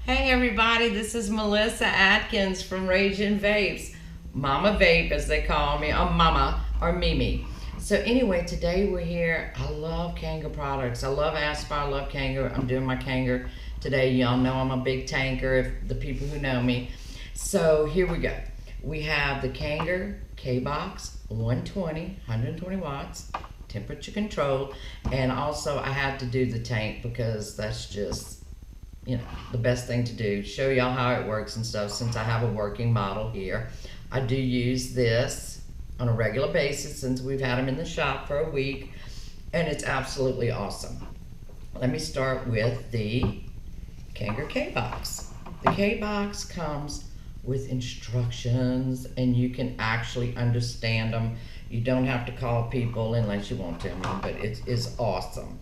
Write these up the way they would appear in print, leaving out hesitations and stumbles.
Hey everybody, this is Melissa Atkins from Raging Vapes. Mama Vape as they call me, or Mama, or MiMi. So anyway, today we're here. I love Kanger products. I love Aspire, I love Kanger. I'm doing my Kanger today. Y'all know I'm a big tanker, if the people who know me. So here we go. We have the Kanger K-Box 120 watts, temperature control, and also I had to do the tank because that's just the best thing to do, show y'all how it works and stuff. Since I have a working model here, I do use this on a regular basis since we've had them in the shop for a week, and it's absolutely awesome. Let me start with the Kanger K-Box. The K-Box comes with instructions and you can actually understand them. You don't have to call people unless you want to, but it is awesome.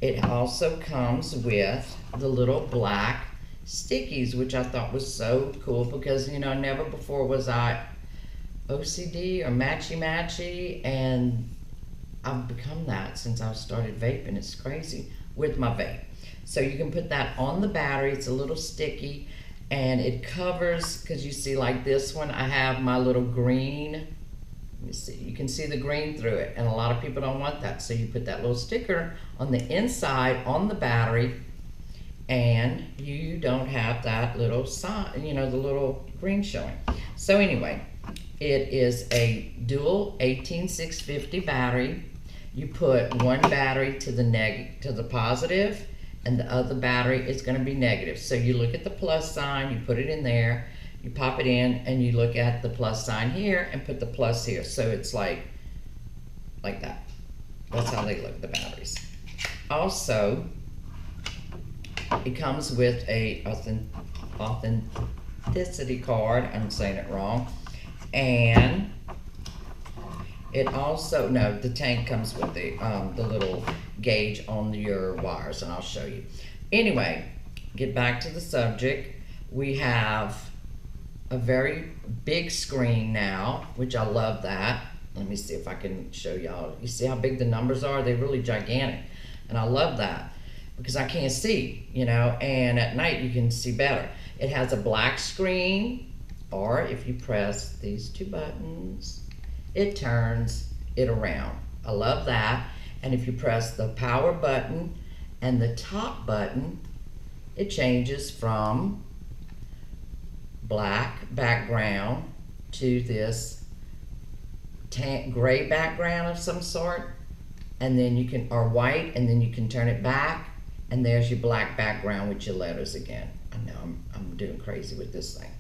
It also comes with the little black stickies, which I thought was so cool because, never before was I OCD or matchy, and I've become that since I started vaping. It's crazy with my vape. So you can put that on the battery. It's a little sticky, and it covers, because you see like this one, I have my little green. You see, you can see the green through it, and a lot of people don't want that, so you put that little sticker on the inside on the battery, and you don't have that little sign, the little green showing. So anyway, it is a dual 18650 battery. You put one battery to the positive, and the other battery is going to be negative. So you look at the plus sign, you put it in there, you pop it in, and you look at the plus sign here and put the plus here. So it's like that. That's how they look, the batteries. Also, it comes with a authenticity card. I'm saying it wrong. And it also, no, the tank comes with the little gauge on your wires, and I'll show you. Anyway, get back to the subject. We have a very big screen now, which I love that. Let me see if I can show y'all. You see how big the numbers are? They're really gigantic. And I love that because I can't see, and at night you can see better. It has a black screen, or if you press these two buttons, it turns it around. I love that. And if you press the power button and the top button, it changes from black background to this gray background of some sort, and then you can, or white, and then you can turn it back, and there's your black background with your letters again. I know I'm doing crazy with this thing.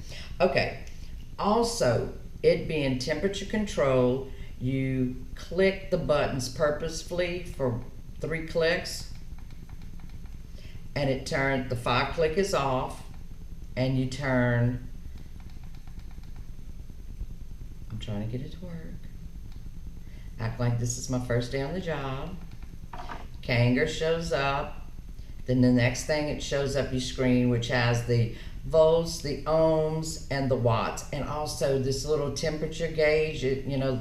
Okay, also, it being temperature control, you click the buttons purposefully for 3 clicks, and it turns, the 5 click is off, and you turn, I'm trying to get it to work. Act like this is my first day on the job. Kanger shows up. Then the next thing, it shows up your screen, which has the volts, the ohms, and the watts. And also this little temperature gauge,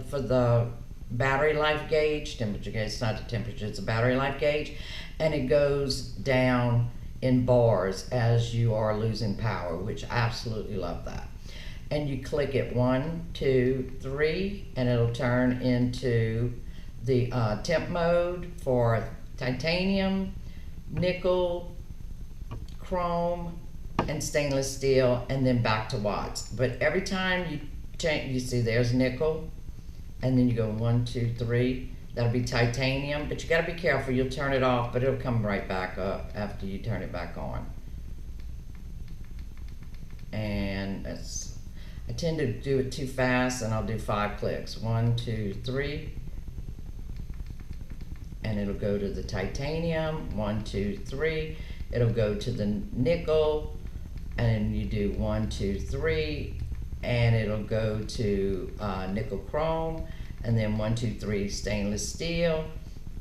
for the battery life gauge. Temperature gauge, it's not the temperature, it's a battery life gauge. And it goes down in bars as you are losing power, which I absolutely love that. And you click it 1, 2, 3, and it'll turn into the temp mode for titanium, nickel, chrome, and stainless steel, and then back to watts. But every time you change, you see there's nickel, and then you go 1, 2, 3. That'll be titanium, but you gotta be careful. You'll turn it off, but it'll come right back up after you turn it back on. And I tend to do it too fast, and I'll do 5 clicks. 1, 2, 3. And it'll go to the titanium. 1, 2, 3. It'll go to the nickel, and you do 1, 2, 3, and it'll go to nickel chrome, and then 1, 2, 3 stainless steel,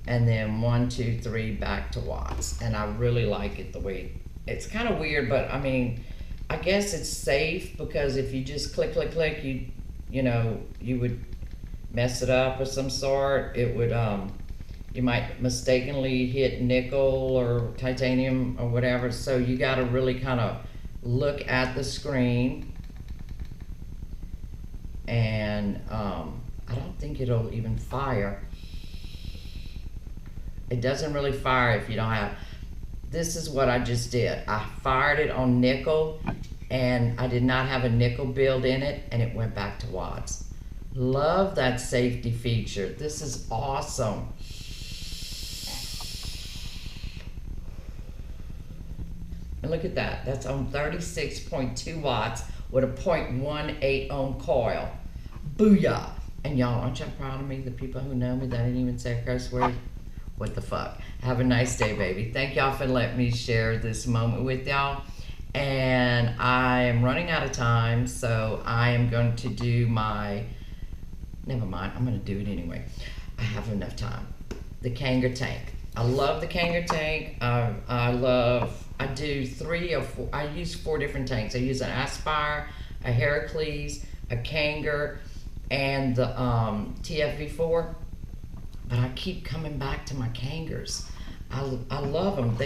and then 1, 2, 3 back to watts. And I really like it the way it's kind of weird, but I mean, I guess it's safe, because if you just click, you would mess it up of some sort. It would you might mistakenly hit nickel or titanium or whatever. So you got to really kind of look at the screen, and I don't think it'll even fire. It doesn't really fire if you don't have. This is what I just did. I fired it on nickel, and I did not have a nickel build in it, and it went back to watts. Love that safety feature. This is awesome. And look at that. That's on 36.2 watts with a 0.18 ohm coil. Booyah. And y'all, aren't y'all proud of me? The people who know me that I didn't even say a curse word? What the fuck? Have a nice day, baby. Thank y'all for letting me share this moment with y'all. And I am running out of time, so I am going to do my, never mind, I'm going to do it anyway. I have enough time. The Kanger tank. I love the Kanger tank. I do 3 or 4, I use 4 different tanks. I use an Aspire, a Heracles, a Kanger, and the TFV4. But I keep coming back to my Kangers. I love them.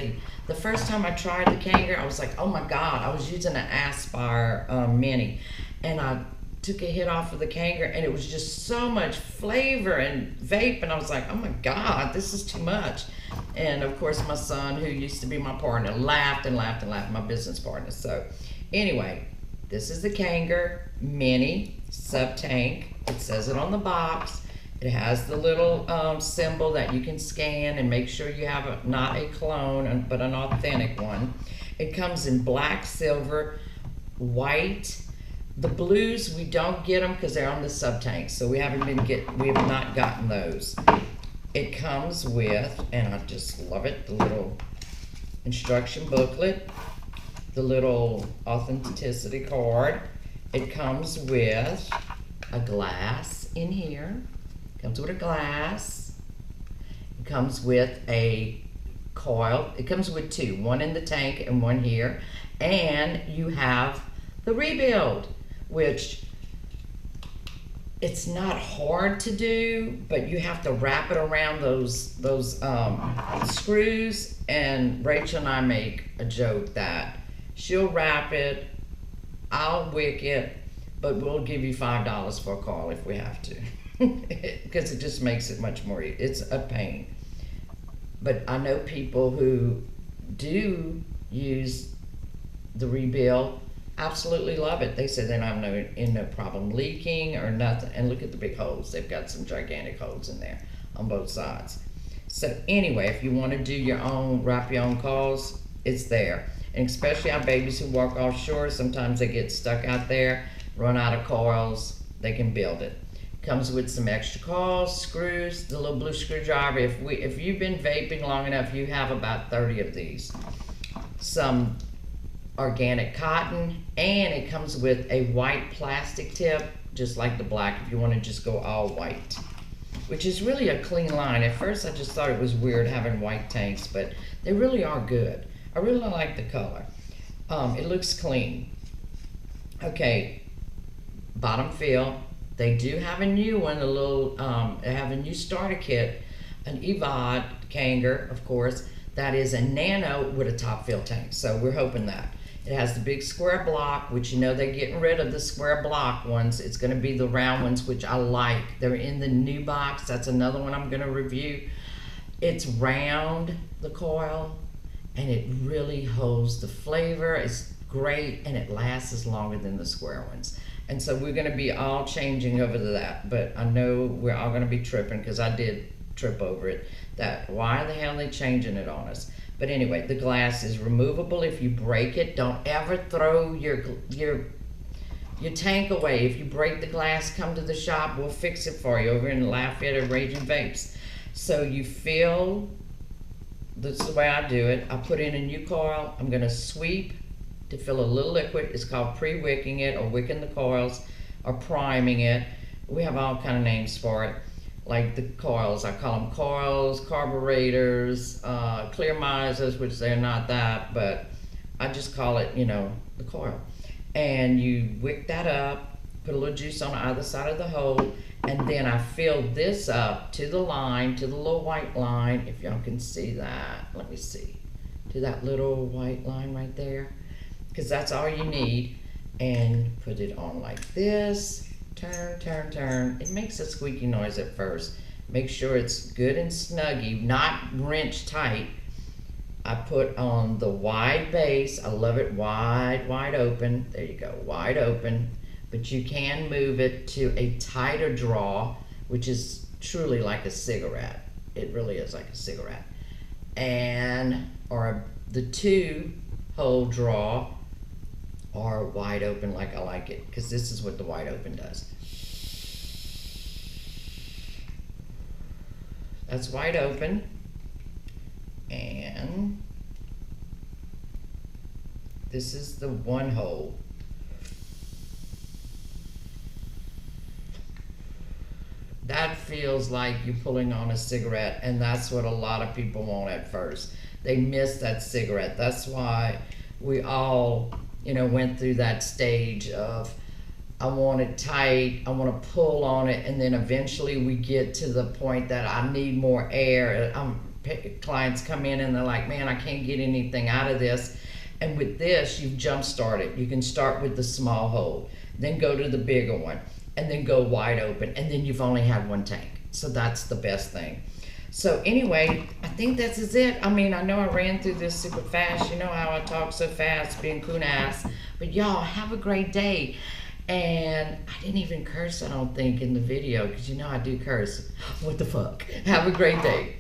The first time I tried the Kanger, I was like, oh my God, I was using an Aspire Mini. And I took a hit off of the Kanger, and it was just so much flavor and vape, and I was like, oh my God, this is too much. And of course my son, who used to be my partner, laughed and laughed and laughed, my business partner. So anyway, this is the Kanger Mini sub tank. It says it on the box. It has the little symbol that you can scan and make sure you have not a clone, but an authentic one. It comes in black, silver, white. The blues, we don't get them because they're on the sub tank, so we have not gotten those. It comes with, and I just love it, the little instruction booklet, the little authenticity card. It comes with a glass in here. It comes with a glass. It comes with a coil. It comes with 2, one in the tank and one here. And you have the rebuild, which it's not hard to do, but you have to wrap it around those screws. And Rachel and I make a joke that she'll wrap it, I'll wick it, but we'll give you $5 for a call if we have to, because it just makes it much more. It's a pain. But I know people who do use the rebuild absolutely love it. They say they don't have no problem leaking or nothing. And look at the big holes. They've got some gigantic holes in there on both sides. So anyway, if you want to do your own, wrap your own coils, it's there. And especially our babies who work offshore, sometimes they get stuck out there, run out of coils, they can build it. Comes with some extra coils, screws, the little blue screwdriver. If you've been vaping long enough, you have about 30 of these. Some organic cotton, and it comes with a white plastic tip, just like the black, if you want to just go all white, which is really a clean line. At first I just thought it was weird having white tanks, but they really are good. I really like the color. It looks clean. Okay, bottom fill. They do have a new one, they have a new starter kit, an EVOD Kanger, of course, that is a nano with a top fill tank. So we're hoping that. It has the big square block, which you know they're getting rid of the square block ones. It's going to be the round ones, which I like. They're in the new box. That's another one I'm going to review. It's round, the coil, and it really holds the flavor. It's great, and it lasts longer than the square ones. And so we're going to be all changing over to that. But I know we're all going to be tripping, because I did trip over it. That why the hell are they changing it on us? But anyway, the glass is removable. If you break it, don't ever throw your tank away. If you break the glass, come to the shop. We'll fix it for you over in Lafayette or Raging Vapes. So you fill, this is the way I do it. I put in a new coil. I'm going to sweep to fill a little liquid. It's called pre-wicking it, or wicking the coils, or priming it. We have all kind of names for it. Like the coils, I call them coils, carburetors, clearmizers, which they're not that, but I just call it, the coil. And you wick that up, put a little juice on either side of the hole, and then I fill this up to the line, to the little white line, if y'all can see that. Let me see. To that little white line right there. because that's all you need. And put it on like this. Turn, turn, turn. It makes a squeaky noise at first. Make sure it's good and snuggy, not wrench tight. I put on the wide base. I love it wide, wide open. There you go, wide open. But you can move it to a tighter draw, which is truly like a cigarette. It really is like a cigarette. And, or the 2-hole draw, or wide open like I like it, because this is what the wide open does. That's wide open. And this is the 1-hole. That feels like you're pulling on a cigarette, and that's what a lot of people want at first. They miss that cigarette. That's why we all, went through that stage of, I want it tight, I want to pull on it, and then eventually we get to the point that I need more air. Clients come in and they're like, man, I can't get anything out of this. And with this, you've jump started. You can start with the small hole, then go to the bigger one, and then go wide open, and then you've only had 1 tank. So that's the best thing. So anyway, I think this is it. I mean, I know I ran through this super fast. You know how I talk so fast, being coon ass. But y'all, have a great day. And I didn't even curse, I don't think, in the video, because I do curse. What the fuck? Have a great day.